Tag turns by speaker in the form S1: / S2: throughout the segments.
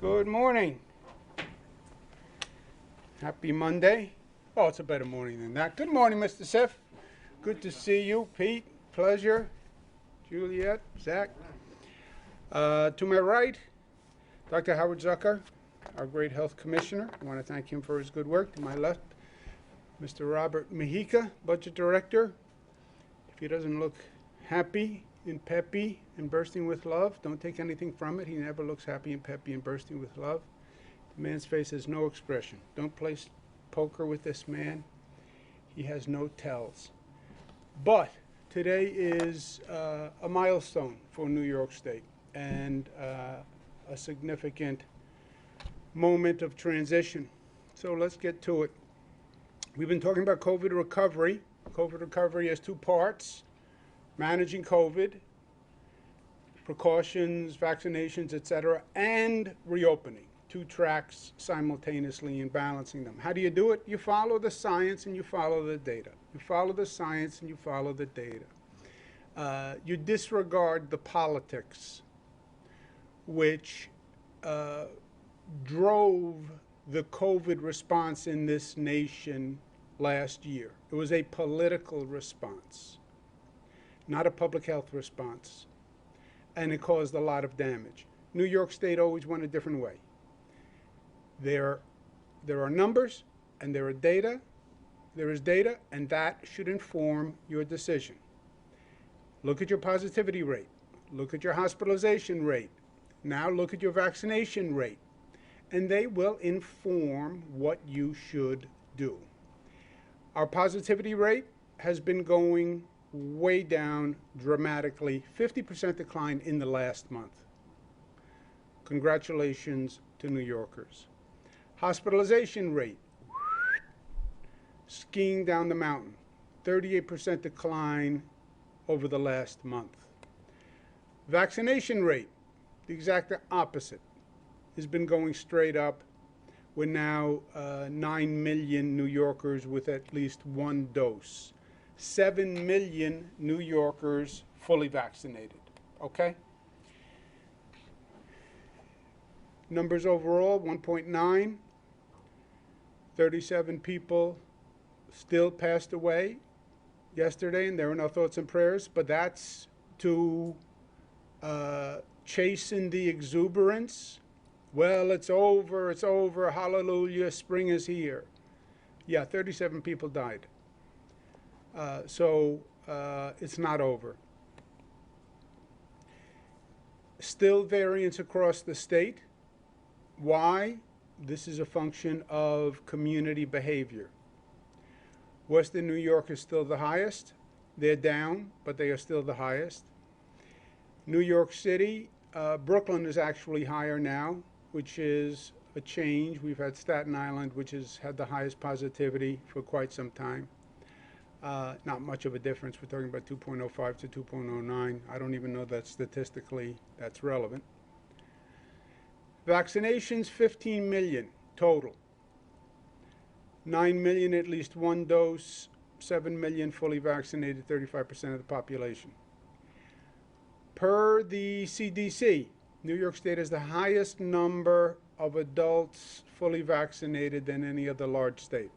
S1: Good morning. Happy Monday. Oh, it's a better morning than that. Good morning, Mr. Sif. Good to see you. Pete, pleasure. Juliet, Zach. To my right, Dr. Howard Zucker, our great health commissioner. I want to thank him for his good work. To my left, Mr. Robert Mejica, budget director. If he doesn't look happy and peppy and bursting with love, don't take anything from it. He never looks happy and peppy and bursting with love. The man's face has no expression. Don't play poker with this man. He has no tells. But today is a milestone for New York State and a significant moment of transition. So let's get to it. We've been talking about COVID recovery. COVID recovery has two parts: managing COVID, precautions, vaccinations, etc., and reopening. Two tracks simultaneously and balancing them. How do you do it? You follow the science and you follow the data. You follow the science and you follow the data. You disregard the politics, which drove the COVID response in this nation last year. It was a political response, not a public health response, and it caused a lot of damage. New York State always went a different way. There are numbers and there are data. There is data, and that should inform your decision. Look at your positivity rate. Look at your hospitalization rate. Now look at your vaccination rate. And they will inform what you should do. Our positivity rate has been going way down dramatically, 50% decline in the last month. Congratulations to New Yorkers. Hospitalization rate, skiing down the mountain, 38% decline over the last month. Vaccination rate, the exact opposite, has been going straight up. We're now 9 million New Yorkers with at least one dose. 7 million New Yorkers fully vaccinated, okay? Numbers overall, 1.9. 37 people still passed away yesterday, and there were no thoughts and prayers, but that's to chasten the exuberance. Well, it's over, hallelujah, spring is here. Yeah, 37 people died. So it's not over. Still variants across the state. Why? This is a function of community behavior. Western New York is still the highest. They're down, but they are still the highest. New York City, Brooklyn is actually higher now, which is a change. We've had Staten Island, which has had the highest positivity for quite some time. Not much of a difference. We're talking about 2.05 to 2.09. I don't even know that statistically that's relevant. Vaccinations, 15 million total. 9 million at least one dose, 7 million fully vaccinated, 35% of the population. Per the CDC, New York State has the highest number of adults fully vaccinated than any other large state.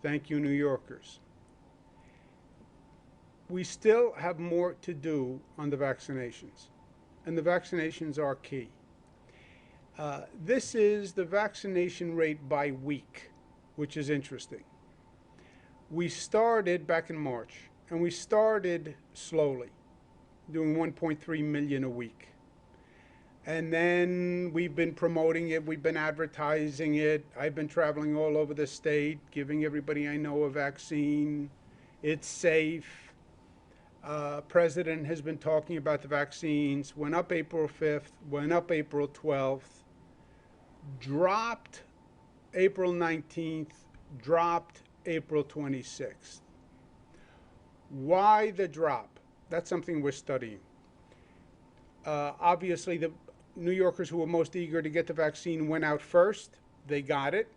S1: Thank you, New Yorkers. We still have more to do on the vaccinations, and the vaccinations are key. This is the vaccination rate by week, which is interesting. We started back in March, and we started slowly, doing 1.3 million a week. And then we've been promoting it, we've been advertising it. I've been traveling all over the state, giving everybody I know a vaccine. It's safe. President has been talking about the vaccines. Went up April 5th, went up April 12th. Dropped April 19th, dropped April 26th. Why the drop? That's something we're studying. Obviously, the New Yorkers who were most eager to get the vaccine went out first. They got it.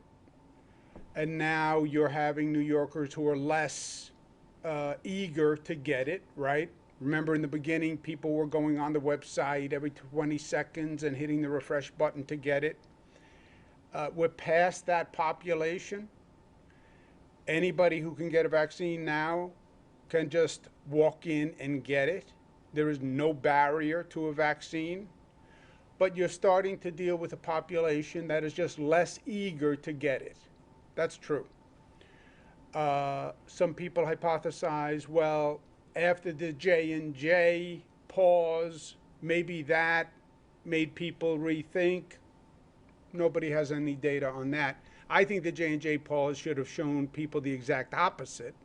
S1: And now you're having New Yorkers who are less eager to get it, right? Remember in the beginning, people were going on the website every 20 seconds and hitting the refresh button to get it. We're past that population. Anybody who can get a vaccine now can just walk in and get it. There is no barrier to a vaccine. But you're starting to deal with a population that is just less eager to get it. That's true. Some people hypothesize, well, after the J&J pause, maybe that made people rethink. Nobody has any data on that. I think the J&J pause should have shown people the exact opposite.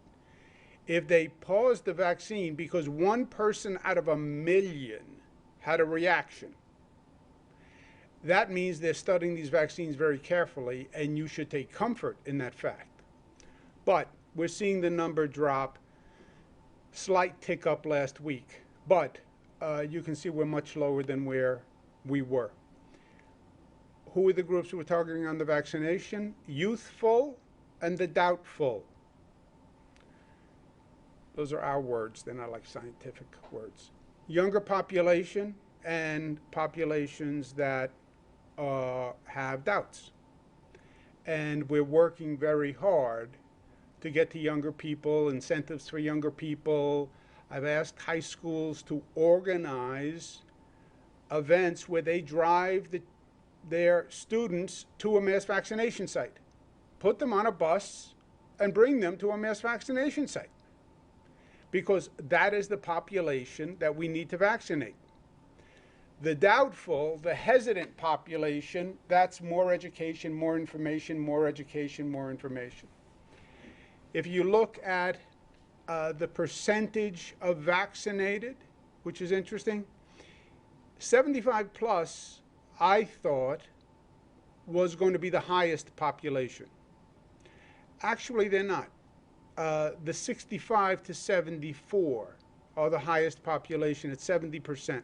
S1: If they paused the vaccine because one person out of 1,000,000 had a reaction, that means they're studying these vaccines very carefully, and you should take comfort in that fact. But we're seeing the number drop, slight tick up last week. But you can see we're much lower than where we were. Who are the groups we're targeting on the vaccination? Youthful and the doubtful. Those are our words. They're not like scientific words. Younger population and populations that have doubts. And we're working very hard to get to younger people, incentives for younger people. I've asked high schools to organize events where they drive their students to a mass vaccination site. Put them on a bus and bring them to a mass vaccination site. Because that is the population that we need to vaccinate. The doubtful, the hesitant population, that's more education, more information, more education, more information. If you look at the percentage of vaccinated, which is interesting, 75 plus, I thought, was going to be the highest population. Actually, they're not. The 65 to 74 are the highest population at 70%.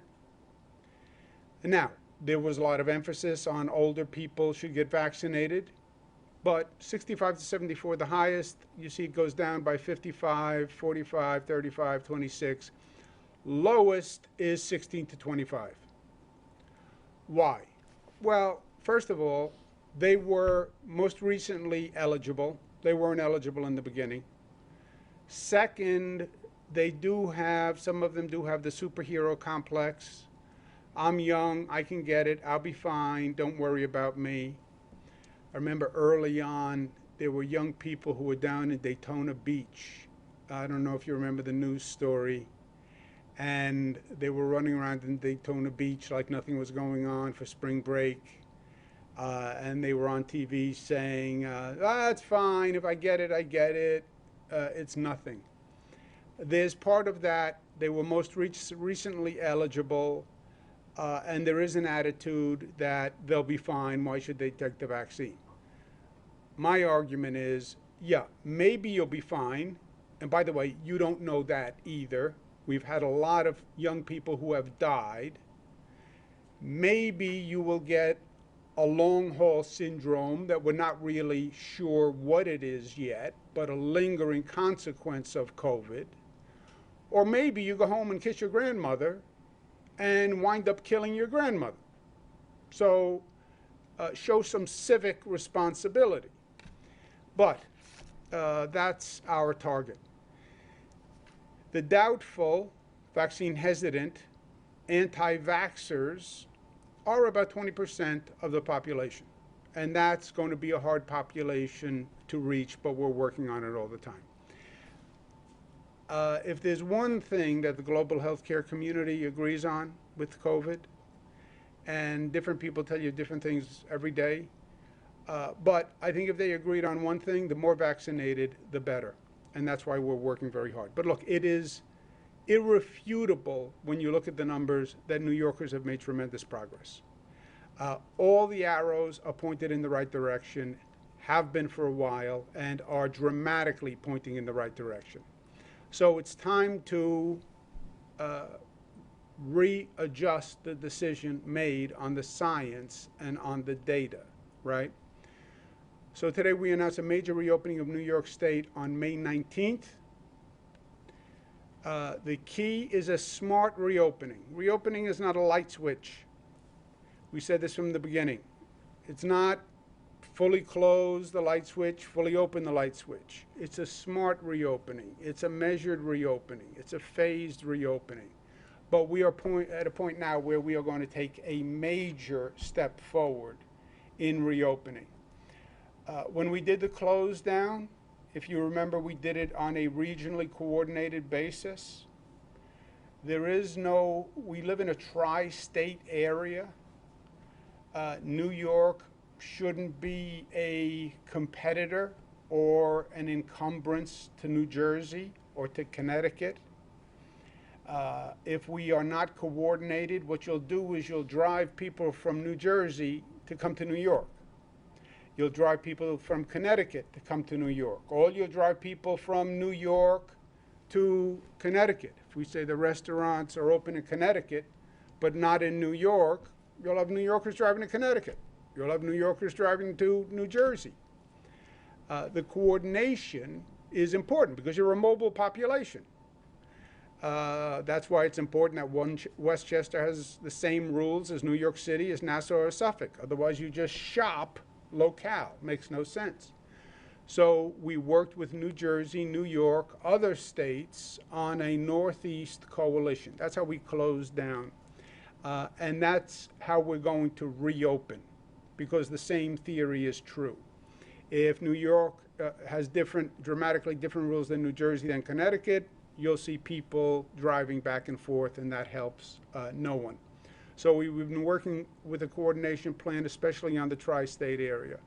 S1: Now, there was a lot of emphasis on older people should get vaccinated, but 65 to 74, the highest, you see it goes down by 55, 45, 35, 26. Lowest is 16 to 25. Why? Well, first of all, they were most recently eligible. They weren't eligible in the beginning. Second, some of them do have the superhero complex. I'm young, I can get it, I'll be fine, don't worry about me. I remember early on, there were young people who were down in Daytona Beach. I don't know if you remember the news story. And they were running around in Daytona Beach like nothing was going on for spring break. And they were on TV saying, it's fine, if I get it, I get it. It's nothing. There's part of that, they were most recently eligible. And there is an attitude that they'll be fine. Why should they take the vaccine? My argument is, yeah, maybe you'll be fine. And by the way, you don't know that either. We've had a lot of young people who have died. Maybe you will get a long haul syndrome that we're not really sure what it is yet, but a lingering consequence of COVID. Or maybe you go home and kiss your grandmother and wind up killing your grandmother. So show some civic responsibility. But that's our target. The doubtful, vaccine hesitant, anti-vaxxers are about 20% of the population. And that's going to be a hard population to reach, but we're working on it all the time. If there's one thing that the global healthcare community agrees on with COVID, and different people tell you different things every day, but I think if they agreed on one thing, the more vaccinated, the better. And that's why we're working very hard. But look, it is irrefutable when you look at the numbers that New Yorkers have made tremendous progress. All the arrows are pointed in the right direction, have been for a while, and are dramatically pointing in the right direction. So it's time to readjust the decision made on the science and on the data, right? So today we announced a major reopening of New York State on May 19th. The key is a smart reopening. Reopening is not a light switch. We said this from the beginning. It's not fully close the light switch, fully open the light switch. It's a smart reopening. It's a measured reopening. It's a phased reopening. But we are at a point now where we are going to take a major step forward in reopening. When we did the close down, if you remember, we did it on a regionally coordinated basis. We live in a tri-state area. New York shouldn't be a competitor or an encumbrance to New Jersey or to Connecticut. If we are not coordinated, what you'll do is you'll drive people from New Jersey to come to New York. You'll drive people from Connecticut to come to New York. Or you'll drive people from New York to Connecticut. If we say the restaurants are open in Connecticut, but not in New York, you'll have New Yorkers driving to Connecticut. You'll have New Yorkers driving to New Jersey. The coordination is important because you're a mobile population. That's why it's important that Westchester has the same rules as New York City, as Nassau, or Suffolk. Otherwise, you just shop locale. Makes no sense. So we worked with New Jersey, New York, other states on a Northeast coalition. That's how we closed down. And that's how we're going to reopen, because the same theory is true. If New York has dramatically different rules than New Jersey than Connecticut, you'll see people driving back and forth, and that helps no one. So we've been working with a coordination plan, especially on the tri-state area.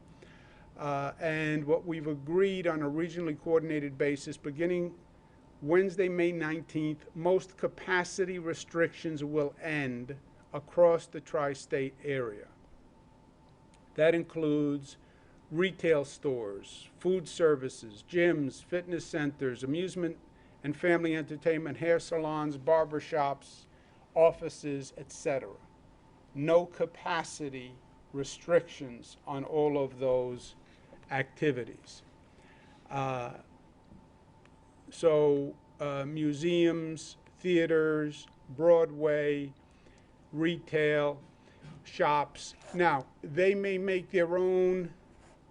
S1: And what we've agreed on a regionally coordinated basis, beginning Wednesday, May 19th, most capacity restrictions will end across the tri-state area. That includes retail stores, food services, gyms, fitness centers, amusement and family entertainment, hair salons, barber shops, offices, etc. No capacity restrictions on all of those activities. Museums, theaters, Broadway, retail, shops. Now, they may make their own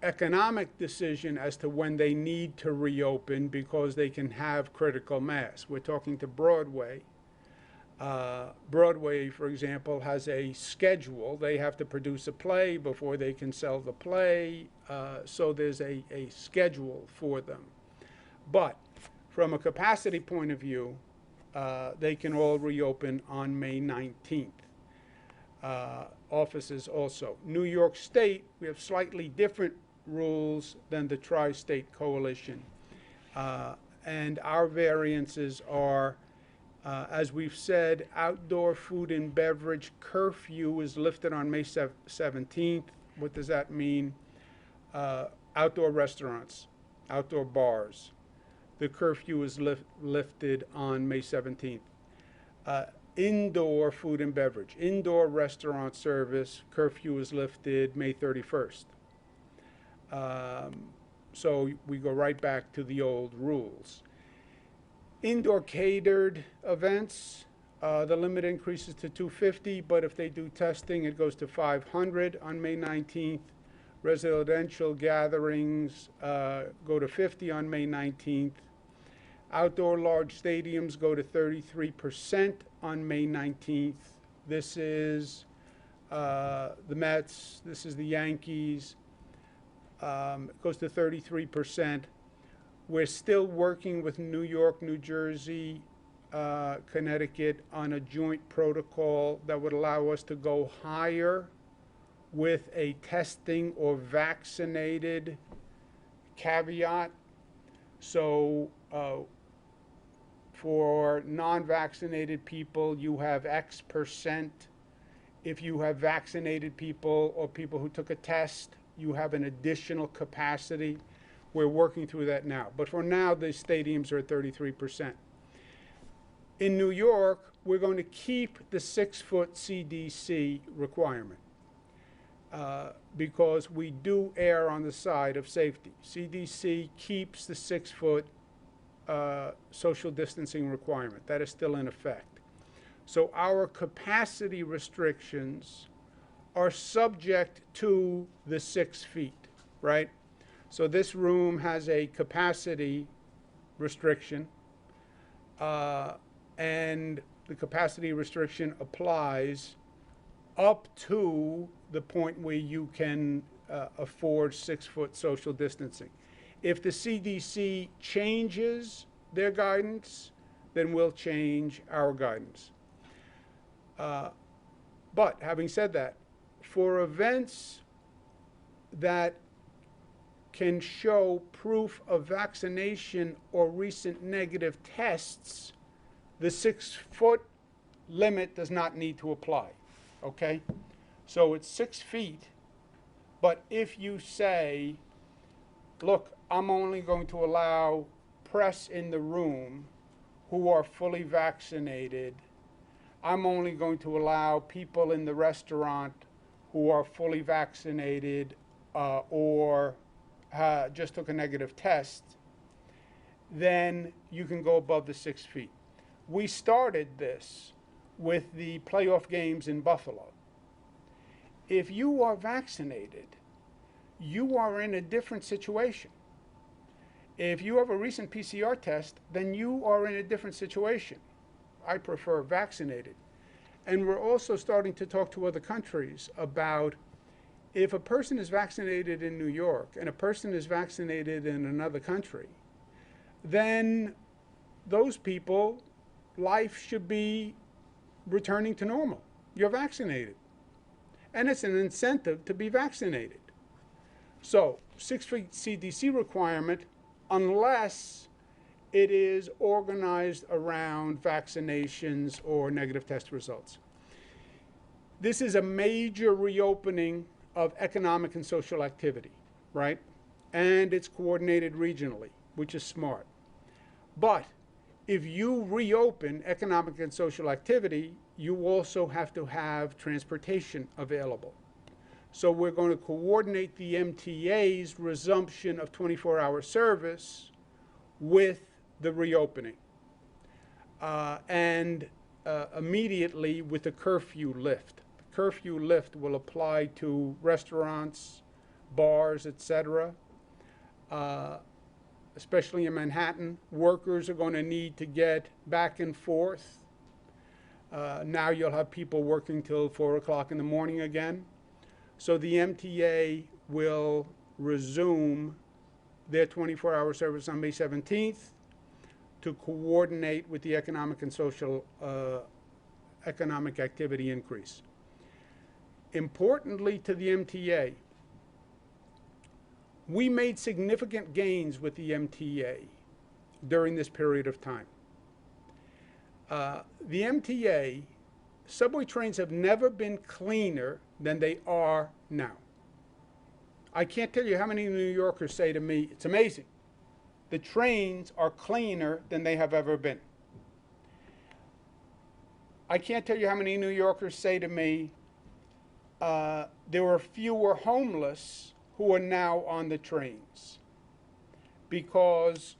S1: economic decision as to when they need to reopen because they can have critical mass. We're talking to Broadway. Broadway, for example, has a schedule. They have to produce a play before they can sell the play. So there's a schedule for them. But from a capacity point of view, they can all reopen on May 19th. Offices also. New York State, we have slightly different rules than the tri-state coalition. And our variances are, as we've said, outdoor food and beverage curfew is lifted on May 17th. What does that mean? Outdoor restaurants, outdoor bars. The curfew is lifted on May 17th. Indoor food and beverage, indoor restaurant service, curfew is lifted May 31st. So we go right back to the old rules. Indoor catered events, the limit increases to 250, but if they do testing, it goes to 500 on May 19th. Residential gatherings go to 50 on May 19th. Outdoor large stadiums go to 33% on May 19th. This is the Mets, this is the Yankees. It goes to 33%. We're still working with New York, New Jersey, Connecticut on a joint protocol that would allow us to go higher with a testing or vaccinated caveat. So for non-vaccinated people, you have X percent. If you have vaccinated people or people who took a test, you have an additional capacity. We're working through that now. But for now, the stadiums are at 33%. In New York, we're going to keep the 6-foot CDC requirement because we do err on the side of safety. CDC keeps the 6 foot social distancing requirement. That is still in effect. So our capacity restrictions are subject to the 6 feet, right? So this room has a capacity restriction, and the capacity restriction applies up to the point where you can afford 6-foot social distancing. If the CDC changes their guidance, then we'll change our guidance. But having said that, for events that can show proof of vaccination or recent negative tests, the 6-foot limit does not need to apply, okay? So it's 6 feet, but if you say, look, I'm only going to allow press in the room who are fully vaccinated, I'm only going to allow people in the restaurant who are fully vaccinated or just took a negative test, then you can go above the 6 feet. We started this with the playoff games in Buffalo. If you are vaccinated, you are in a different situation. If you have a recent PCR test, then you are in a different situation. I prefer vaccinated. And we're also starting to talk to other countries about if a person is vaccinated in New York and a person is vaccinated in another country, then those people, life should be returning to normal. You're vaccinated. And it's an incentive to be vaccinated. So 6 feet CDC requirement, unless it is organized around vaccinations or negative test results. This is a major reopening of economic and social activity, right? And it's coordinated regionally, which is smart. But if you reopen economic and social activity, you also have to have transportation available. So we're going to coordinate the MTA's resumption of 24-hour service with the reopening. And immediately with the curfew lift. The curfew lift will apply to restaurants, bars, etc. Especially in Manhattan, workers are going to need to get back and forth. Now you'll have people working till 4 o'clock in the morning again. So the MTA will resume their 24-hour service on May 17th to coordinate with the economic and social economic activity increase. Importantly to the MTA, we made significant gains with the MTA during this period of time. The MTA, subway trains have never been cleaner than they are now. I can't tell you how many New Yorkers say to me, it's amazing. The trains are cleaner than they have ever been. I can't tell you how many New Yorkers say to me, there were fewer homeless who are now on the trains. Because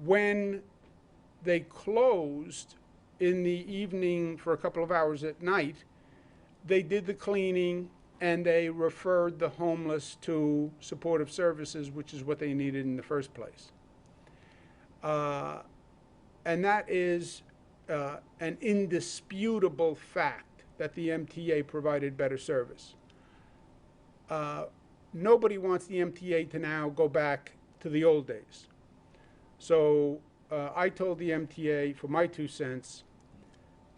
S1: when they closed in the evening for a couple of hours at night, they did the cleaning and they referred the homeless to supportive services, which is what they needed in the first place. And that is an indisputable fact that the MTA provided better service. Nobody wants the MTA to now go back to the old days. So I told the MTA, for my 2 cents,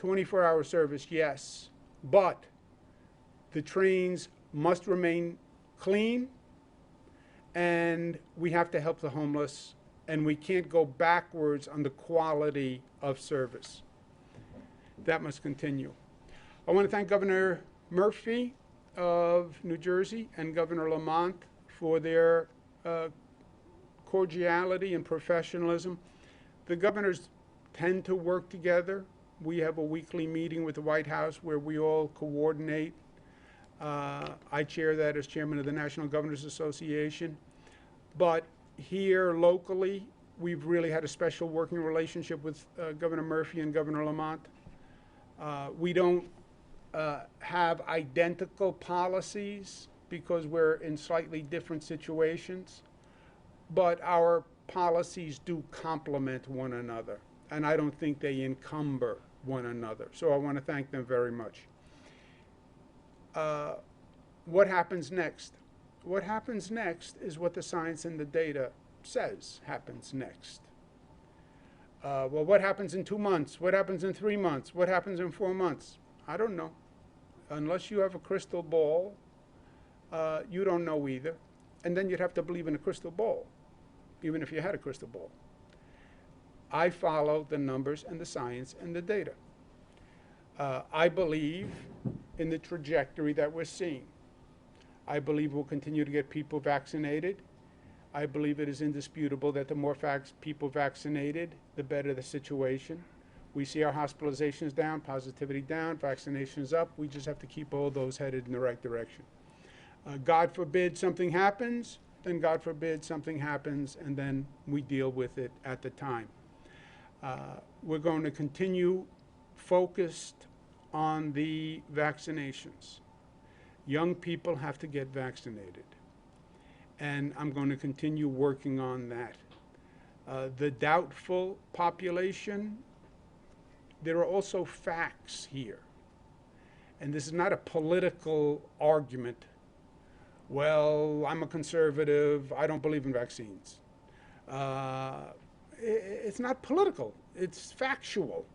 S1: 24-hour service, yes, but the trains must remain clean, and we have to help the homeless, and we can't go backwards on the quality of service. That must continue. I want to thank Governor Murphy of New Jersey and Governor Lamont for their cordiality and professionalism. The governors tend to work together. We have a weekly meeting with the White House where we all coordinate. I chair that as chairman of the National Governors Association. But here locally, We've really had a special working relationship with Governor Murphy and Governor Lamont. We don't have identical policies because we're in slightly different situations, but our policies do complement one another, and I don't think they encumber one another. So I want to thank them very much. What happens next? What happens next is what the science and the data says happens next. Well, what happens in 2 months? What happens in 3 months? What happens in 4 months? I don't know. Unless you have a crystal ball, you don't know either. And then you'd have to believe in a crystal ball, even if you had a crystal ball. I follow the numbers and the science and the data. I believe in the trajectory that we're seeing. I believe we'll continue to get people vaccinated. I believe it is indisputable that the more people vaccinated, the better the situation. We see our hospitalizations down, positivity down, vaccinations up. We just have to keep all those headed in the right direction. God forbid something happens, then God forbid something happens, and then we deal with it at the time. We're going to continue focused on the vaccinations. Young people have to get vaccinated, and I'm going to continue working on that. The doubtful population, there are also facts here. And this is not a political argument. Well, I'm a conservative, I don't believe in vaccines. It's not political, it's factual.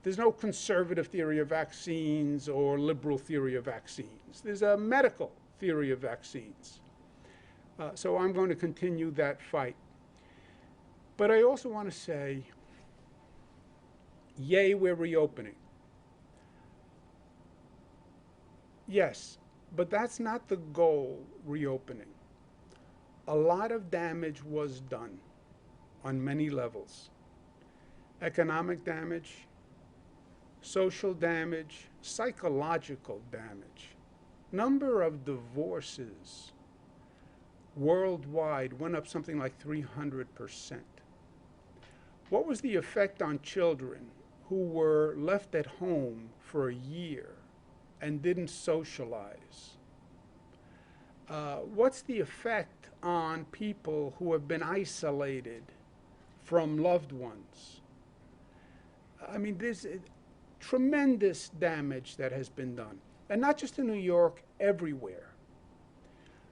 S1: There's no conservative theory of vaccines or liberal theory of vaccines. There's a medical theory of vaccines. So I'm going to continue that fight. But I also want to say, yay, we're reopening. Yes, but that's not the goal, reopening. A lot of damage was done on many levels. Economic damage, social damage, psychological damage. Number of divorces worldwide went up something like 300%. What was the effect on children who were left at home for a year and didn't socialize? What's the effect on people who have been isolated from loved ones? I mean, there's tremendous damage that has been done. And not just in New York, everywhere.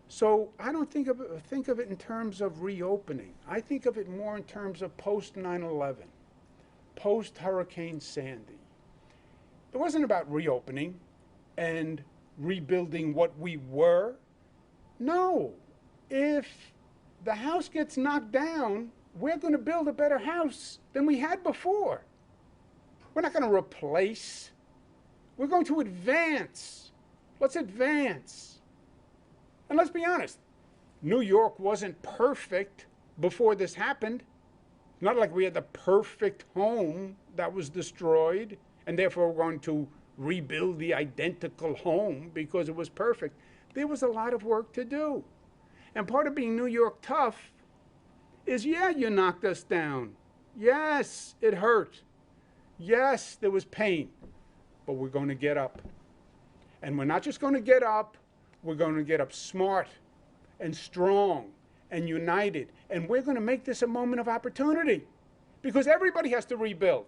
S1: So I don't think of it in terms of reopening. I think of it more in terms of post 9/11, post Hurricane Sandy. It wasn't about reopening and rebuilding what we were. No. If the house gets knocked down, we're going to build a better house than we had before. We're not going to replace. We're going to advance. Let's advance. And let's be honest, New York wasn't perfect before this happened. Not like we had the perfect home that was destroyed, and therefore we're going to rebuild the identical home because it was perfect. There was a lot of work to do. And part of being New York tough is, yeah, you knocked us down. Yes, it hurt. Yes, there was pain. But we're going to get up. And we're not just going to get up, we're going to get up smart and strong and united. And we're going to make this a moment of opportunity because everybody has to rebuild.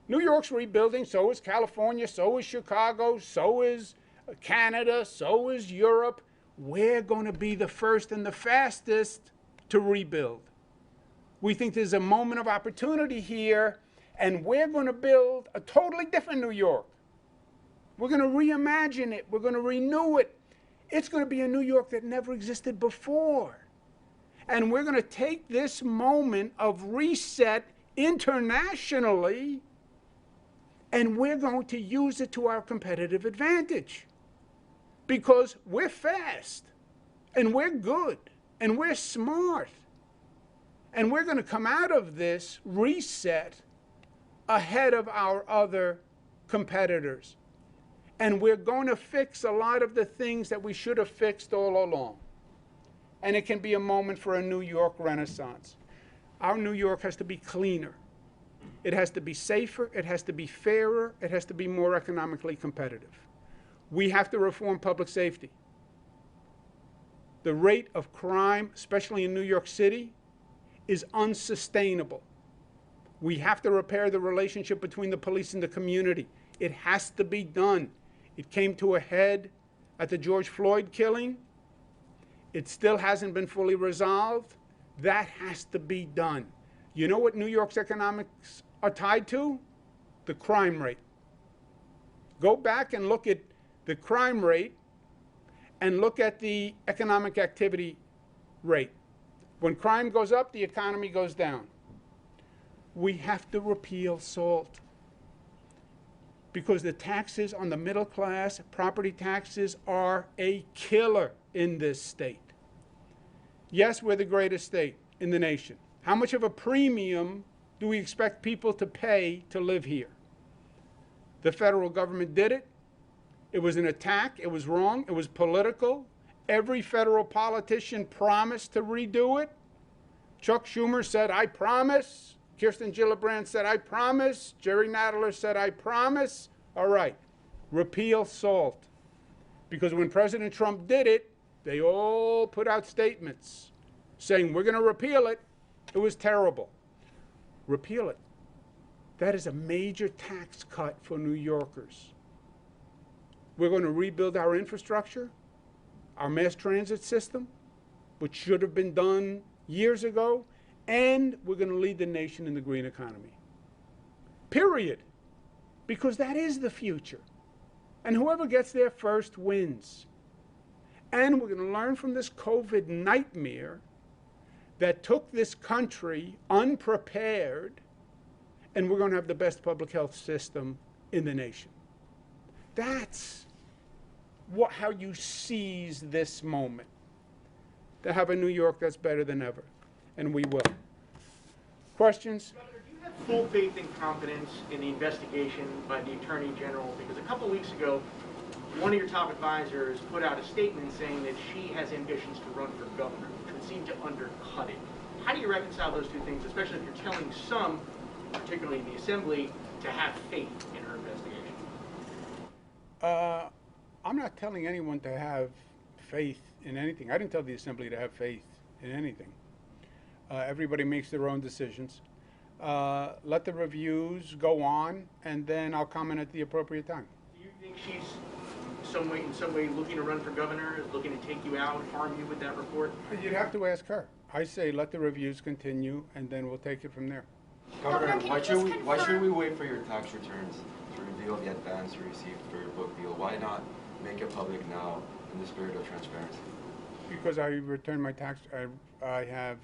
S1: New York's rebuilding, so is California, so is Chicago, so is Canada, so is Europe. We're going to be the first and the fastest to rebuild. We think there's a moment of opportunity here, and we're going to build a totally different New York. We're going to reimagine it. We're going to renew it. It's going to be a New York that never existed before. And we're going to take this moment of reset internationally, and we're going to use it to our competitive advantage. Because we're fast, and we're good, and we're smart. And we're going to come out of this reset ahead of our other competitors. And we're going to fix a lot of the things that we should have fixed all along. And it can be a moment for a New York renaissance. Our New York has to be cleaner. It has to be safer. It has to be fairer. It has to be more economically competitive. We have to reform public safety. The rate of crime, especially in New York City, is unsustainable. We have to repair the relationship between the police and the community. It has to be done. It came to a head at the George Floyd killing. It still hasn't been fully resolved. That has to be done. You know what New York's economics are tied to? The crime rate. Go back and look at the crime rate and look at the economic activity rate. When crime goes up, the economy goes down. We have to repeal SALT because the taxes on the middle class, property taxes, are a killer in this state. Yes, we're the greatest state in the nation. How much of a premium do we expect people to pay to live here? The federal government did it. It was an attack. It was wrong. It was political. Every federal politician promised to redo it. Chuck Schumer said, I promise. Kirsten Gillibrand said, I promise. Jerry Nadler said, I promise. All right, repeal SALT. Because when President Trump did it, they all put out statements saying, we're going to repeal it. It was terrible. Repeal it. That is a major tax cut for New Yorkers. We're going to rebuild our infrastructure, our mass transit system, which should have been done years ago, and we're going to lead the nation in the green economy. Period. Because that is the future. And whoever gets there first wins. And we're going to learn from this COVID nightmare that took this country unprepared, and we're going to have the best public health system in the nation. That's how you seize this moment. To have a New York that's better than ever. And we will. Questions?
S2: Governor, do you have full faith and confidence in the investigation by the Attorney General? Because a couple weeks ago, one of your top advisors put out a statement saying that she has ambitions to run for governor, which would seem to undercut it. How do you reconcile those two things, especially if you're telling some, particularly in the Assembly, to have faith in her investigation?
S1: I'm not telling anyone to have faith in anything. I didn't tell the Assembly to have faith in anything. Everybody makes their own decisions. Let the reviews go on, and then I'll comment at the appropriate time.
S2: Do you think she's in some way looking to run for governor, looking to take you out, harm you with that report?
S1: You'd have to ask her. I say let the reviews continue, and then we'll take it from there.
S3: Governor, why should we wait for your tax returns to reveal the advance you received for your book deal? Why not make it public now in the spirit of transparency?
S1: Because I return my tax, I have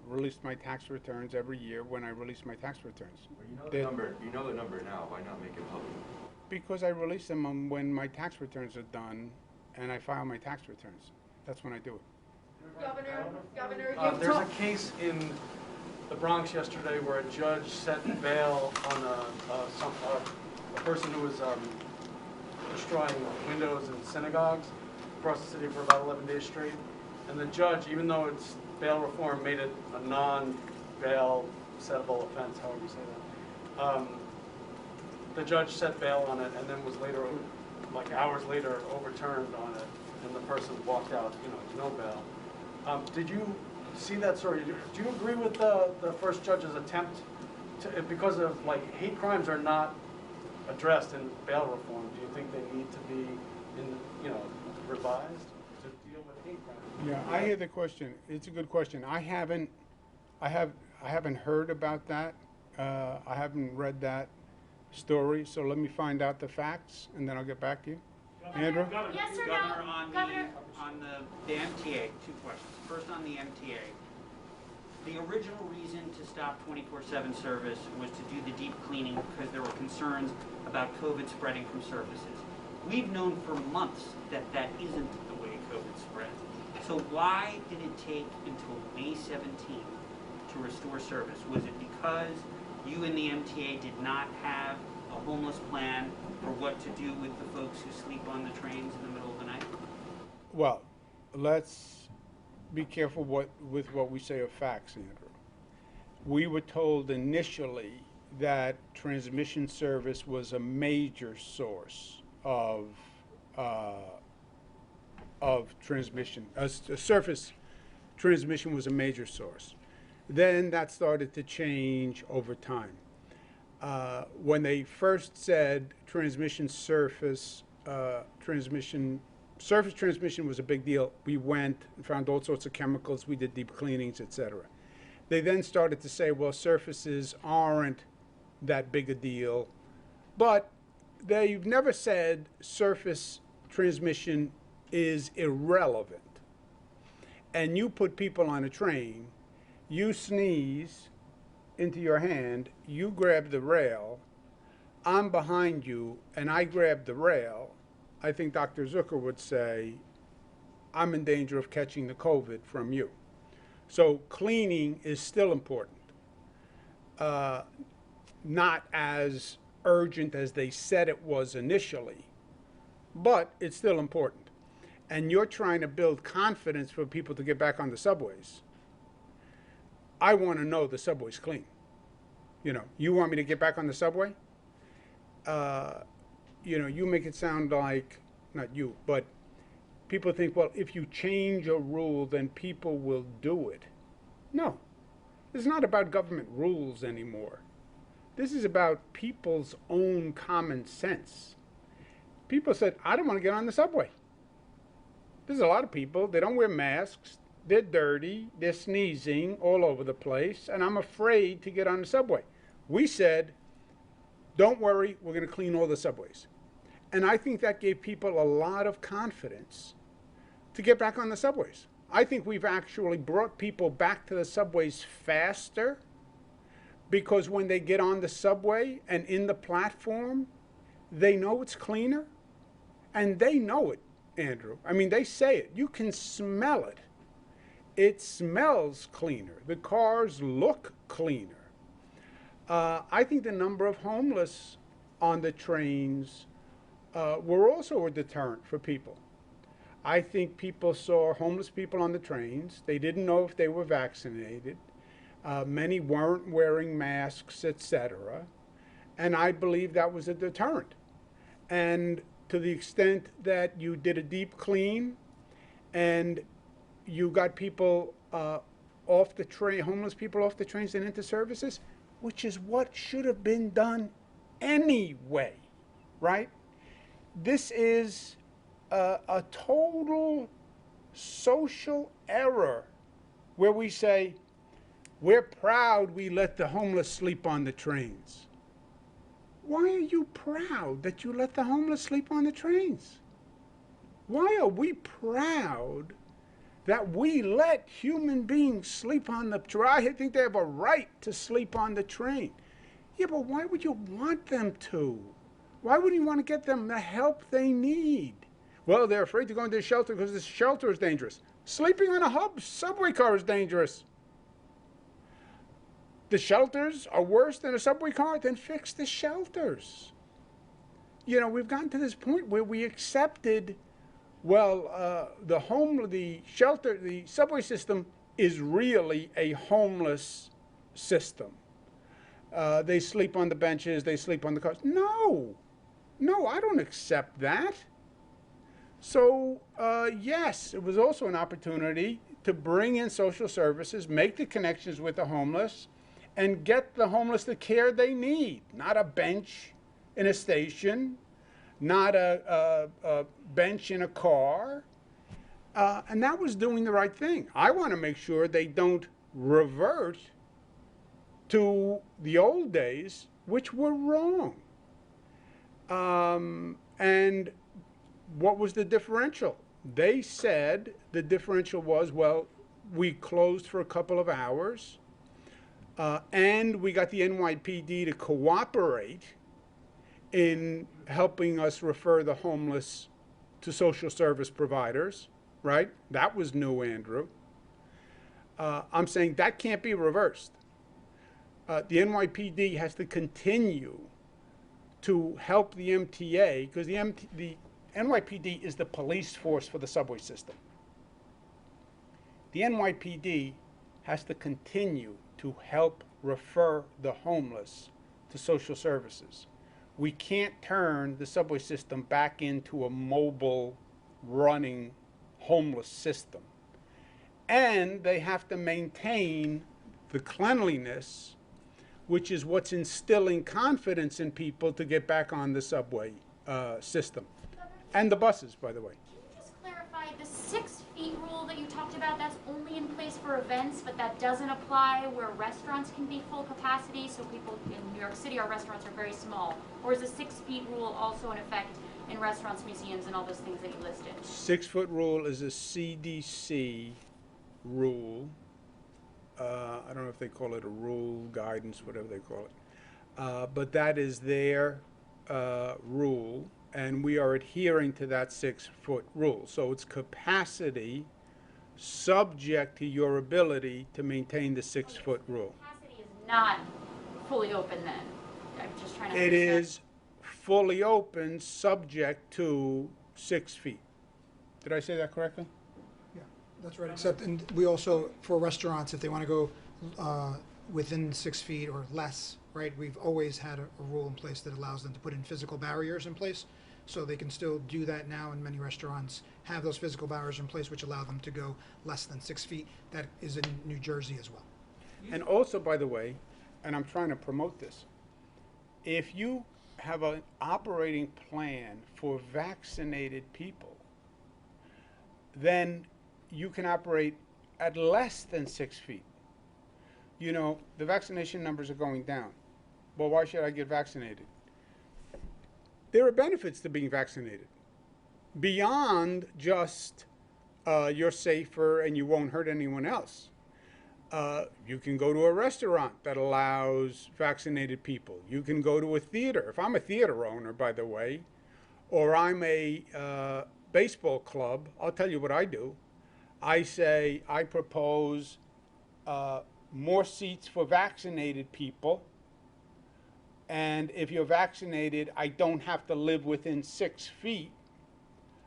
S1: released my tax returns every year when I release my tax returns.
S3: Well, you know the number now. Why not make it public?
S1: Because I release them when my tax returns are done and I file my tax returns. That's when I do it.
S4: Governor, there's a case in the Bronx yesterday where a judge set bail on a person who was destroying windows in synagogues across the city for about 11 days straight. And the judge, even though it's bail reform, made it a non-bail settable offense, however you say that. The judge set bail on it and then was later, like hours later, overturned on it, and the person walked out, no bail. Did you see that story? Do you agree with the first judge's attempt to, because of hate crimes are not addressed in bail reform? Do you think they need to be revised to deal with hate crimes?
S1: Yeah, I hear the question. It's a good question. I haven't heard about that. I haven't read that story. So let me find out the facts, and then I'll get back to you. Andrew?
S5: Governor,
S6: yes or
S5: Governor,
S6: no?
S5: on the MTA, two questions. First on the MTA. The original reason to stop 24/7 service was to do the deep cleaning because there were concerns about COVID spreading from surfaces. We've known for months that that isn't the way COVID spread. So why did it take until May 17th to restore service? Was it because you and the MTA did not have a homeless plan for what to do with the folks who sleep on the trains in the middle of the night?
S1: Well, let's be careful with what we say of facts, Andrew. We were told initially that transmission service was a major source of transmission. Surface transmission was a major source. Then that started to change over time. When they first said surface transmission was a big deal, we went and found all sorts of chemicals, we did deep cleanings, etc. They then started to say, well, surfaces aren't that big a deal, but they've never said surface transmission is irrelevant. And you put people on a train, you sneeze into your hand, you grab the rail, I'm behind you, and I grab the rail, I think Dr. Zucker would say, I'm in danger of catching the COVID from you. So cleaning is still important. Not as urgent as they said it was initially, but it's still important. And you're trying to build confidence for people to get back on the subways. I want to know the subway's clean. You want me to get back on the subway? You make it sound like, not you, but people think, well, if you change a rule, then people will do it. No, it's not about government rules anymore. This is about people's own common sense. People said, I don't want to get on the subway. There's a lot of people, they don't wear masks, they're dirty, they're sneezing all over the place, and I'm afraid to get on the subway. We said, don't worry, we're going to clean all the subways. And I think that gave people a lot of confidence to get back on the subways. I think we've actually brought people back to the subways faster because when they get on the subway and in the platform, they know it's cleaner. And they know it, Andrew. I mean, they say it. You can smell it. It smells cleaner. The cars look cleaner. I think the number of homeless on the trains were also a deterrent for people. I think people saw homeless people on the trains. They didn't know if they were vaccinated. Many weren't wearing masks, etc. And I believe that was a deterrent. And to the extent that you did a deep clean and you got people off the train, homeless people off the trains and into services, which is what should have been done anyway, right? This is a total social error where we say, we're proud we let the homeless sleep on the trains. Why are you proud that you let the homeless sleep on the trains? Why are we proud that we let human beings sleep on the train? I think they have a right to sleep on the train. Yeah, but why would you want them to? Why wouldn't you want to get them the help they need? Well, they're afraid to go into the shelter because the shelter is dangerous. Sleeping on a subway car is dangerous. The shelters are worse than a subway car, then fix the shelters. We've gotten to this point where we accepted, well, the subway system is really a homeless system. They sleep on the benches, they sleep on the cars. No, I don't accept that. So, yes, it was also an opportunity to bring in social services, make the connections with the homeless, and get the homeless the care they need. Not a bench in a station, not a bench in a car. And that was doing the right thing. I want to make sure they don't revert to the old days, which were wrong. And what was the differential? They said the differential was, well, we closed for a couple of hours, and we got the NYPD to cooperate in helping us refer the homeless to social service providers, right? That was new, Andrew. I'm saying that can't be reversed. The NYPD has to continue to help the MTA, because the NYPD is the police force for the subway system. The NYPD has to continue to help refer the homeless to social services. We can't turn the subway system back into a mobile running homeless system. And they have to maintain the cleanliness, which is what's instilling confidence in people to get back on the subway system. And the buses, by the way.
S6: Can you just clarify the 6 feet rule that you talked about? That's only in place for events, but that doesn't apply where restaurants can be full capacity. So people in New York City, our restaurants are very small. Or is the 6 feet rule also in effect in restaurants, museums, and all those things that you listed?
S1: 6 foot rule is a CDC rule. I don't know if they call it a rule, guidance, whatever they call it. But that is their rule, and we are adhering to that 6 foot rule. So it's capacity subject to your ability to maintain the 6 foot rule.
S6: Capacity is not fully open then. I'm just trying to
S1: It
S6: understand.
S1: is fully open subject to 6 feet. Did I say that correctly?
S7: That's right, except, and we also, for restaurants, if they want to go within 6 feet or less, right, we've always had a rule in place that allows them to put in physical barriers in place. So they can still do that now, and many restaurants have those physical barriers in place which allow them to go less than 6 feet. That is in New Jersey as well.
S1: And also, by the way, and I'm trying to promote this, if you have an operating plan for vaccinated people, then you can operate at less than 6 feet. You know, the vaccination numbers are going down. Well, why should I get vaccinated? There are benefits to being vaccinated beyond just you're safer and you won't hurt anyone else. You can go to a restaurant that allows vaccinated people. You can go to a theater. If I'm a theater owner, by the way, or I'm a baseball club, I'll tell you what I do. I say I propose more seats for vaccinated people. And if you're vaccinated, I don't have to live within 6 feet.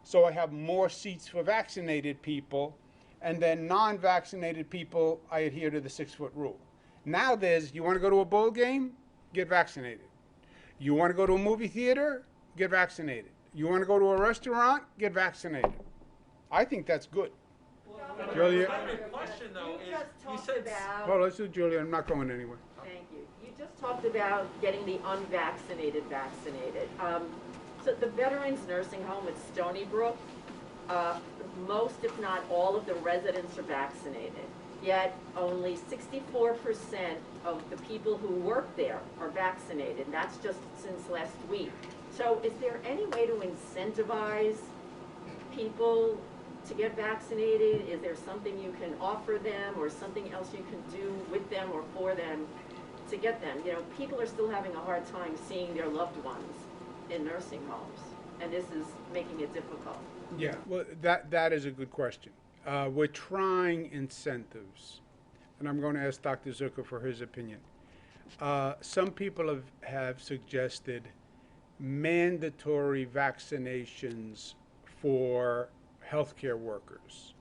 S1: So I have more seats for vaccinated people. And then non-vaccinated people, I adhere to the 6 foot rule. Now you want to go to a bowl game? Get vaccinated. You want to go to a movie theater? Get vaccinated. You want to go to a restaurant? Get vaccinated. I think that's good. Julia?
S8: My question though
S9: You
S8: is,
S9: just
S8: you
S9: talked
S8: said,
S9: about,
S1: Well, let's do Julia. I'm not going anywhere.
S9: thank you. You just talked about getting the unvaccinated vaccinated. So the Veterans Nursing Home at Stony Brook, most, if not all, of the residents are vaccinated. Yet only 64% of the people who work there are vaccinated. That's just since last week. So is there any way to incentivize people to get vaccinated? Is there something you can offer them or something else you can do with them or for them to get them? You know, people are still having a hard time seeing their loved ones in nursing homes, and this is making it difficult.
S1: Yeah, well, that is a good question. We're trying incentives, and I'm going to ask Dr. Zucker for his opinion. Some people have suggested mandatory vaccinations for healthcare workers.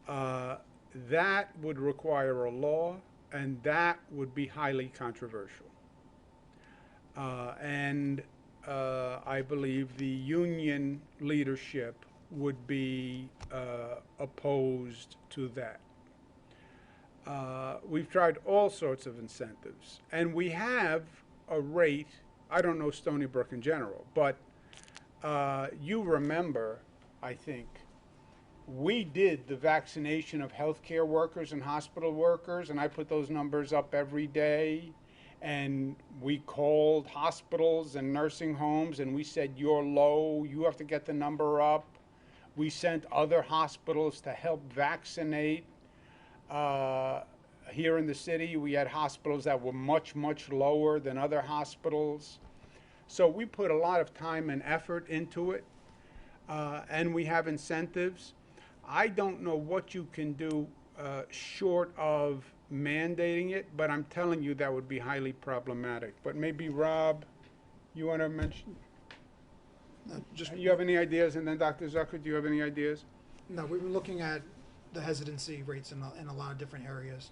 S1: That would require a law, and that would be highly controversial. I believe the union leadership would be opposed to that. We've tried all sorts of incentives, and we have a rate. I don't know Stony Brook in general, but you remember, I think, we did the vaccination of healthcare workers and hospital workers, and I put those numbers up every day. And we called hospitals and nursing homes, and we said, you're low, you have to get the number up. We sent other hospitals to help vaccinate. Here in the city, we had hospitals that were much, much lower than other hospitals. So we put a lot of time and effort into it, and we have incentives. I don't know what you can do short of mandating it, but I'm telling you that would be highly problematic. But maybe Rob, you want to mention?
S7: Just,
S1: You have any ideas? And then Dr. Zucker, do you have any ideas?
S7: no, we were looking at the hesitancy rates in a lot of different areas,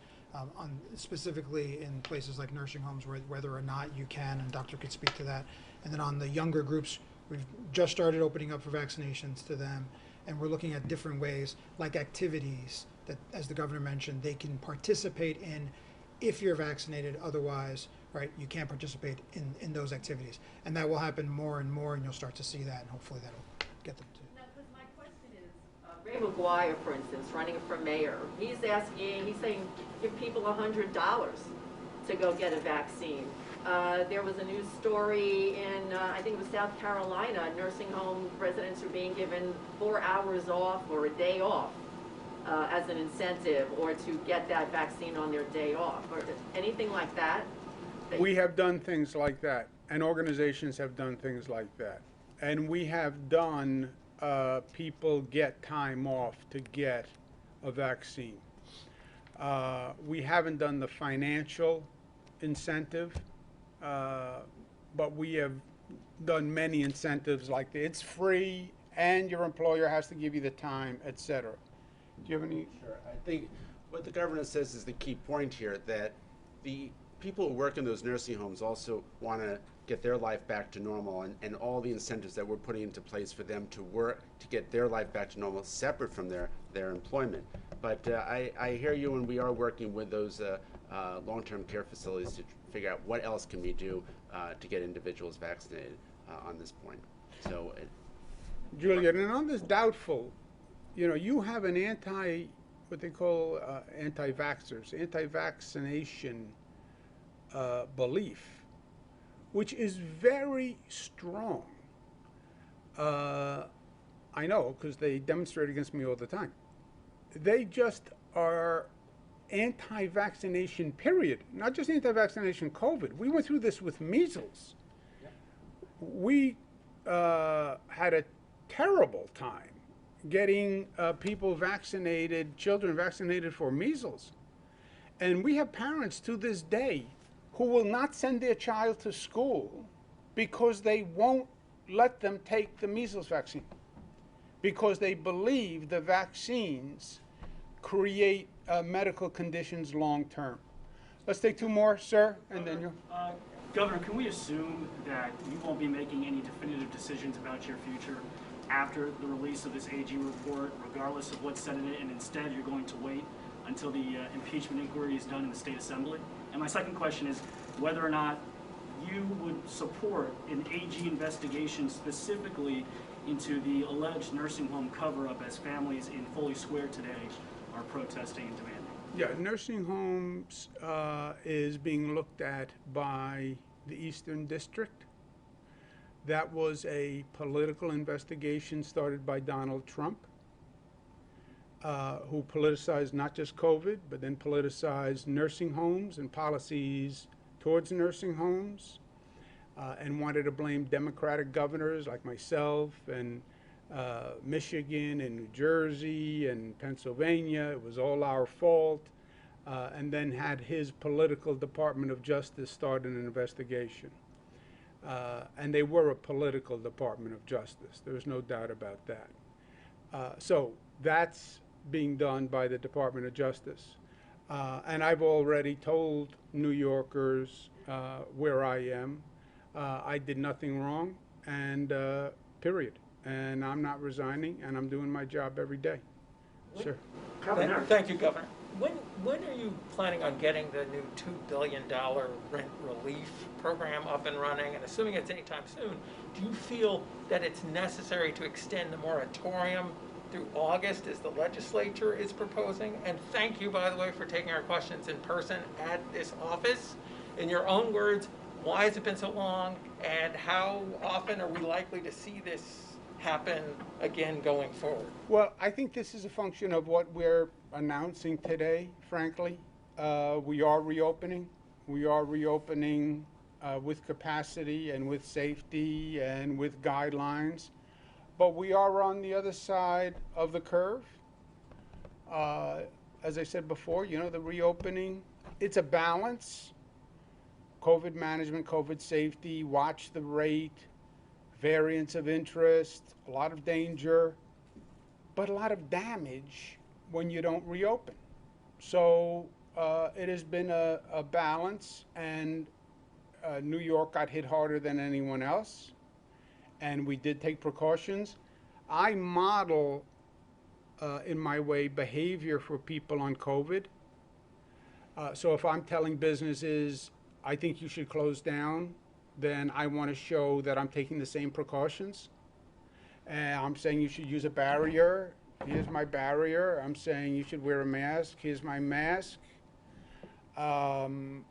S7: specifically in places like nursing homes, whether or not you can, and doctor could speak to that. And then on the younger groups, we've just started opening up for vaccinations to them, and we're looking at different ways, like activities that, as the governor mentioned, they can participate in if you're vaccinated. Otherwise, right, you can't participate in those activities. And that will happen more and more, and you'll start to see that, and hopefully that'll get them to.
S9: Now, because my question is, Ray McGuire, for instance, running for mayor, he's saying, give people $100 to go get a vaccine. There was a news story in, I think it was South Carolina, nursing home residents are being given 4 hours off or a day off as an incentive, or to get that vaccine on their day off, or anything like that.
S1: We have done things like that, and organizations have done things like that. And we have done people get time off to get a vaccine. We haven't done the financial incentive, but we have done many incentives like it's free and your employer has to give you the time, etc. Do you have any?
S8: Sure. I think what the governor says is the key point here, that the people who work in those nursing homes also want to get their life back to normal, and all the incentives that we're putting into place for them to work to get their life back to normal, separate from their employment. But I hear you, and we are working with those long-term care facilities to figure out what else can we do to get individuals vaccinated on this point. So,
S1: Juliet, and on this doubtful, you have an what they call anti-vaxxers, anti-vaccination belief, which is very strong. I know, because they demonstrate against me all the time. They just are anti-vaccination, period. Not just anti-vaccination COVID. We went through this with measles. We had a terrible time getting people vaccinated, children vaccinated for measles. And we have parents to this day who will not send their child to school because they won't let them take the measles vaccine, because they believe the vaccines create medical conditions long term. Let's take two more, sir, and then you.
S10: Governor, can we assume that you won't be making any definitive decisions about your future after the release of this AG report, regardless of what's said in it, and instead you're going to wait until the impeachment inquiry is done in the State Assembly? And my second question is whether or not you would support an AG investigation specifically into the alleged nursing home cover-up, as families in Foley Square today are protesting and demanding.
S1: Yeah, nursing homes is being looked at by the Eastern District. That was a political investigation started by Donald Trump, who politicized not just COVID, but then politicized nursing homes and policies towards nursing homes, and wanted to blame Democratic governors like myself and Michigan and New Jersey and Pennsylvania. It was all our fault, and then had his political Department of Justice start an investigation. And they were a political Department of Justice. There's no doubt about that. So that's being done by the Department of Justice. And I've already told New Yorkers where I am. I did nothing wrong, and period. And I'm not resigning, and I'm doing my job every day. Sir.
S2: Governor.
S11: Thank you, Governor. When are you planning on getting the new $2 billion rent relief program up and running? And assuming it's anytime soon, do you feel that it's necessary to extend the moratorium through August as the legislature is proposing? And thank you, by the way, for taking our questions in person at this office. In your own words, why has it been so long, and how often are we likely to see this happen again going forward?
S1: Well, I think this is a function of what we're announcing today, frankly. We are reopening. We are reopening with capacity and with safety and with guidelines. But we are on the other side of the curve. As I said before, the reopening, it's a balance. COVID management, COVID safety, watch the rate, variants of interest, a lot of danger, but a lot of damage when you don't reopen. So it has been a balance, and New York got hit harder than anyone else, and we did take precautions. I model, in my way, behavior for people on COVID. So if I'm telling businesses, I think you should close down, then I want to show that I'm taking the same precautions. And I'm saying you should use a barrier. Here's my barrier. I'm saying you should wear a mask. Here's my mask. I'm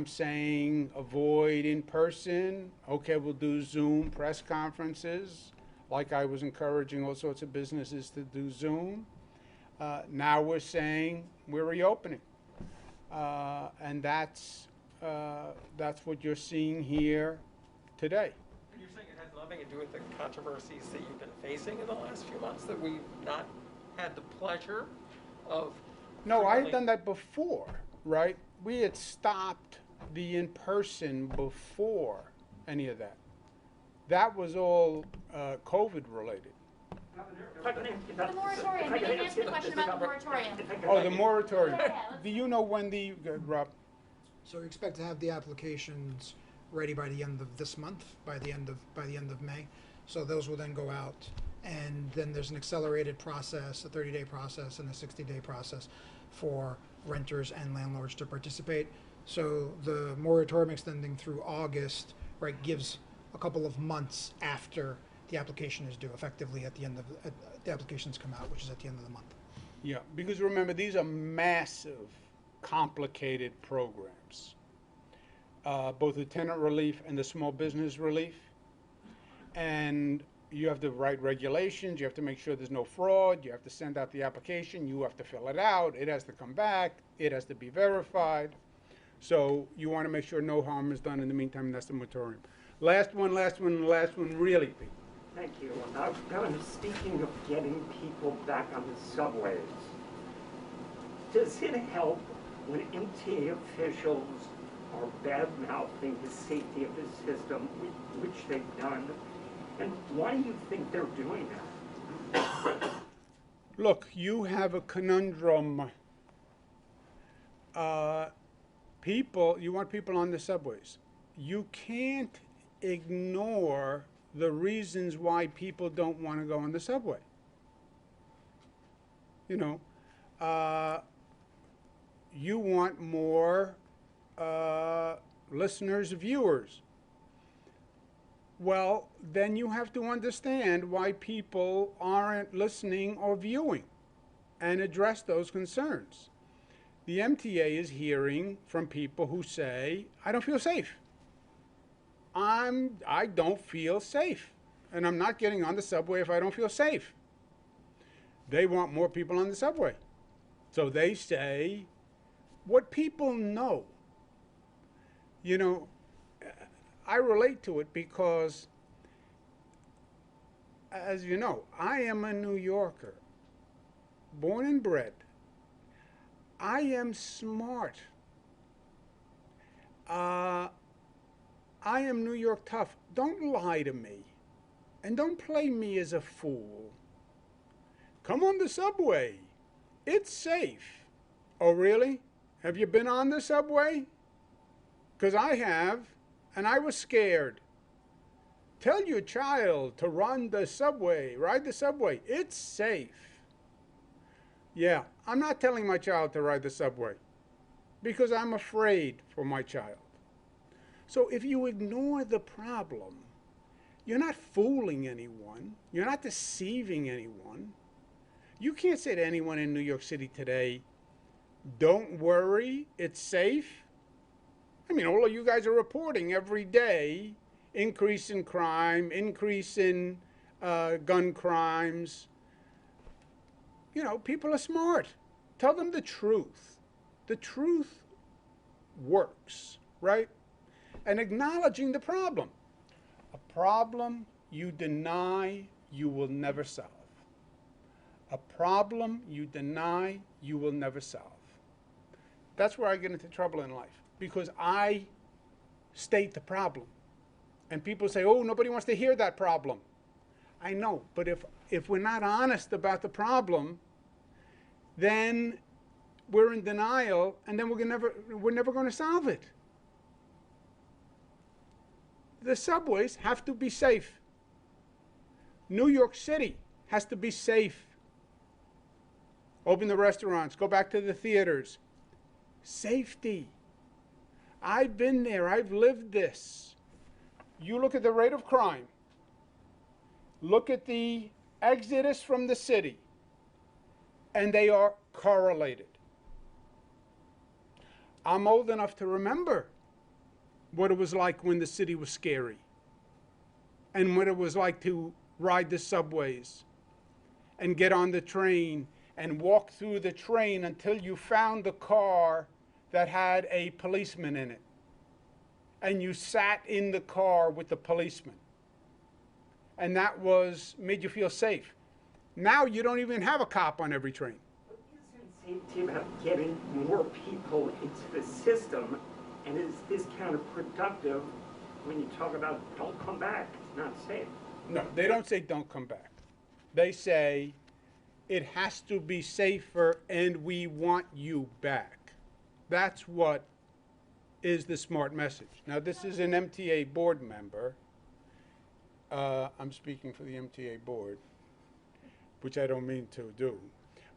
S1: saying avoid in person. Okay, we'll do Zoom press conferences, like I was encouraging all sorts of businesses to do Zoom. Now we're saying we're reopening. And that's what you're seeing here today.
S11: You're saying it has nothing to do with the controversies that you've been facing in the last few months, that we've not had the pleasure of...
S1: No, I had done that before, right? We had stopped the in-person before any of that. That was all COVID related.
S6: The moratorium, we didn't answer the question about the moratorium.
S1: Oh, the moratorium.
S6: Yeah,
S1: Do you know when the, Rob?
S7: So we expect to have the applications ready by the end of this month, by the end of May. So those will then go out, and then there's an accelerated process, a 30-day process, and a 60-day process for renters and landlords to participate. So the moratorium extending through August, right, gives a couple of months after the application is due, effectively at the end of the applications come out, which is at the end of the month.
S1: Yeah, because remember, these are massive, complicated programs. Both the tenant relief and the small business relief. And you have to write regulations, you have to make sure there's no fraud, you have to send out the application, you have to fill it out, it has to come back, it has to be verified. So you want to make sure no harm is done in the meantime, that's the moratorium. Last one, really, Pete.
S12: Thank you. Governor, speaking of getting people back on the subways, does it help when MTA officials are bad-mouthing the safety of the system, which they've done? And why do you think they're doing that?
S1: Look, you have a conundrum. You want people on the subways. You can't ignore the reasons why people don't want to go on the subway. You know, you want more listeners, viewers. Well, then you have to understand why people aren't listening or viewing and address those concerns. The MTA is hearing from people who say, I don't feel safe. I don't feel safe, and I'm not getting on the subway if I don't feel safe. They want more people on the subway. So they say what people know. You know, I relate to it because, as you know, I am a New Yorker, born and bred. I am smart. I am New York tough. Don't lie to me. And don't play me as a fool. Come on the subway. It's safe. Oh, really? Have you been on the subway? Because I have, and I was scared. Tell your child to ride the subway. It's safe. Yeah, I'm not telling my child to ride the subway because I'm afraid for my child. So if you ignore the problem, you're not fooling anyone. You're not deceiving anyone. You can't say to anyone in New York City today, don't worry, it's safe. I mean, all of you guys are reporting every day increase in crime, increase in gun crimes. You know, people are smart. Tell them the truth. The truth works, right? And acknowledging the problem. A problem you deny, you will never solve. A problem you deny, you will never solve. That's where I get into trouble in life, because I state the problem. And people say, oh, nobody wants to hear that problem. I know, but if we're not honest about the problem, then we're in denial, and then we're never going to solve it. The subways have to be safe. New York City has to be safe. Open the restaurants, go back to the theaters. Safety. I've been there, I've lived this. You look at the rate of crime, look at the exodus from the city, and they are correlated. I'm old enough to remember what it was like when the city was scary, and what it was like to ride the subways and get on the train and walk through the train until you found a car that had a policeman in it. And you sat in the car with the policeman. And that made you feel safe. Now you don't even have a cop on every train.
S12: Isn't safety about getting more people into the system? And is this counterproductive when you talk about don't come back, it's not safe?
S1: No, they don't say don't come back. They say it has to be safer and we want you back. That's what is the smart message. Now, this is an MTA board member. I'm speaking for the MTA board, which I don't mean to do.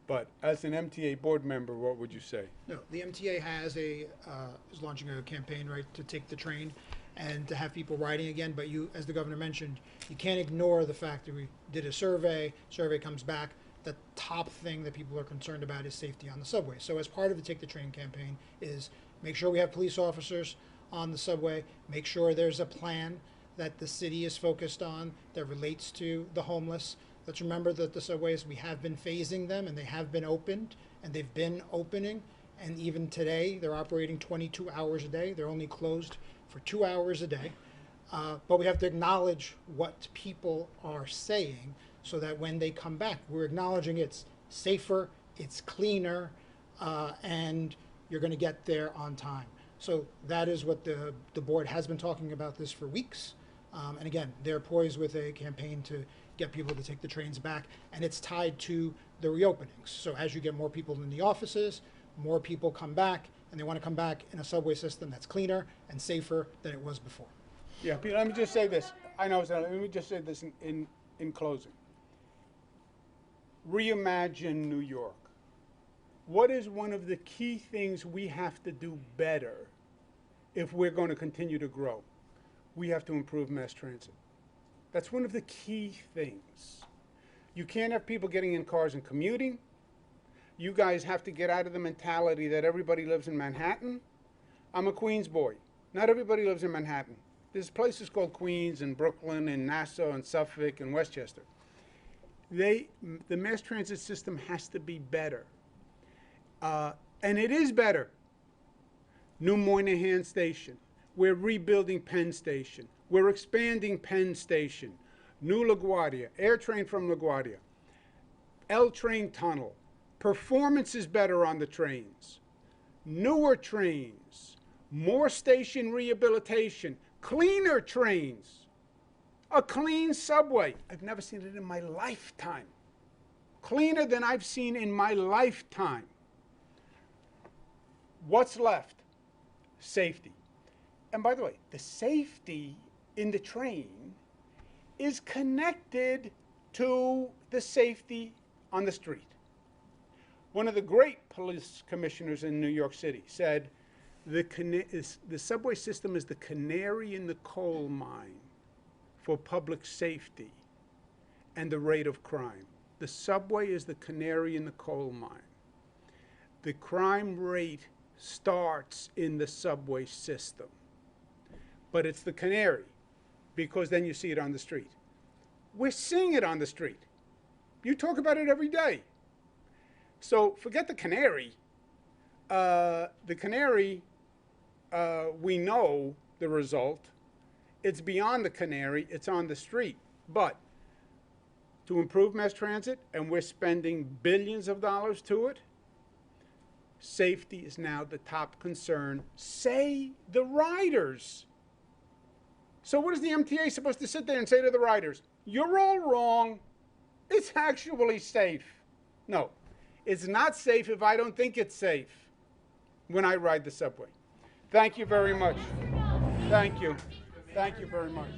S1: But as an MTA board member, what would you say?
S7: No, the MTA is launching a campaign, right, to take the train and to have people riding again. But you, as the governor mentioned, you can't ignore the fact that we did a survey comes back. The top thing that people are concerned about is safety on the subway. So as part of the Take the Train campaign is make sure we have police officers on the subway, make sure there's a plan that the city is focused on that relates to the homeless. Let's remember that the subways, we have been phasing them and they have been opened and they've been opening. And even today, they're operating 22 hours a day. They're only closed for 2 hours a day. But we have to acknowledge what people are saying so that when they come back, we're acknowledging it's safer, it's cleaner, and you're going to get there on time. So that is what the board has been talking about this for weeks. And again, they're poised with a campaign to get people to take the trains back, and it's tied to the reopenings. So as you get more people in the offices, more people come back, and they want to come back in a subway system that's cleaner and safer than it was before.
S1: Yeah, Peter, let me just say this. I know, let me just say this in closing. Reimagine New York. What is one of the key things we have to do better if we're going to continue to grow? We have to improve mass transit. That's one of the key things. You can't have people getting in cars and commuting. You guys have to get out of the mentality that everybody lives in Manhattan. I'm a Queens boy. Not everybody lives in Manhattan. There's places called Queens and Brooklyn and Nassau and Suffolk and Westchester. The mass transit system has to be better. And it is better. New Moynihan Station. We're rebuilding Penn Station. We're expanding Penn Station. New LaGuardia, air train from LaGuardia. L train tunnel. Performance is better on the trains. Newer trains. More station rehabilitation. Cleaner trains. A clean subway. I've never seen it in my lifetime. Cleaner than I've seen in my lifetime. What's left? Safety. And by the way, the safety in the train is connected to the safety on the street. One of the great police commissioners in New York City said, the subway system is the canary in the coal mine for public safety and the rate of crime. The subway is the canary in the coal mine. The crime rate starts in the subway system. But it's the canary, because then you see it on the street. We're seeing it on the street. You talk about it every day. So forget the canary. The canary, we know the result. It's beyond the canary, it's on the street. But to improve mass transit, and we're spending billions of dollars to it, safety is now the top concern. Say the riders. So what is the MTA supposed to sit there and say to the riders? You're all wrong. It's actually safe. No. It's not safe if I don't think it's safe when I ride the subway. Thank you very much. Thank you. Thank you very much.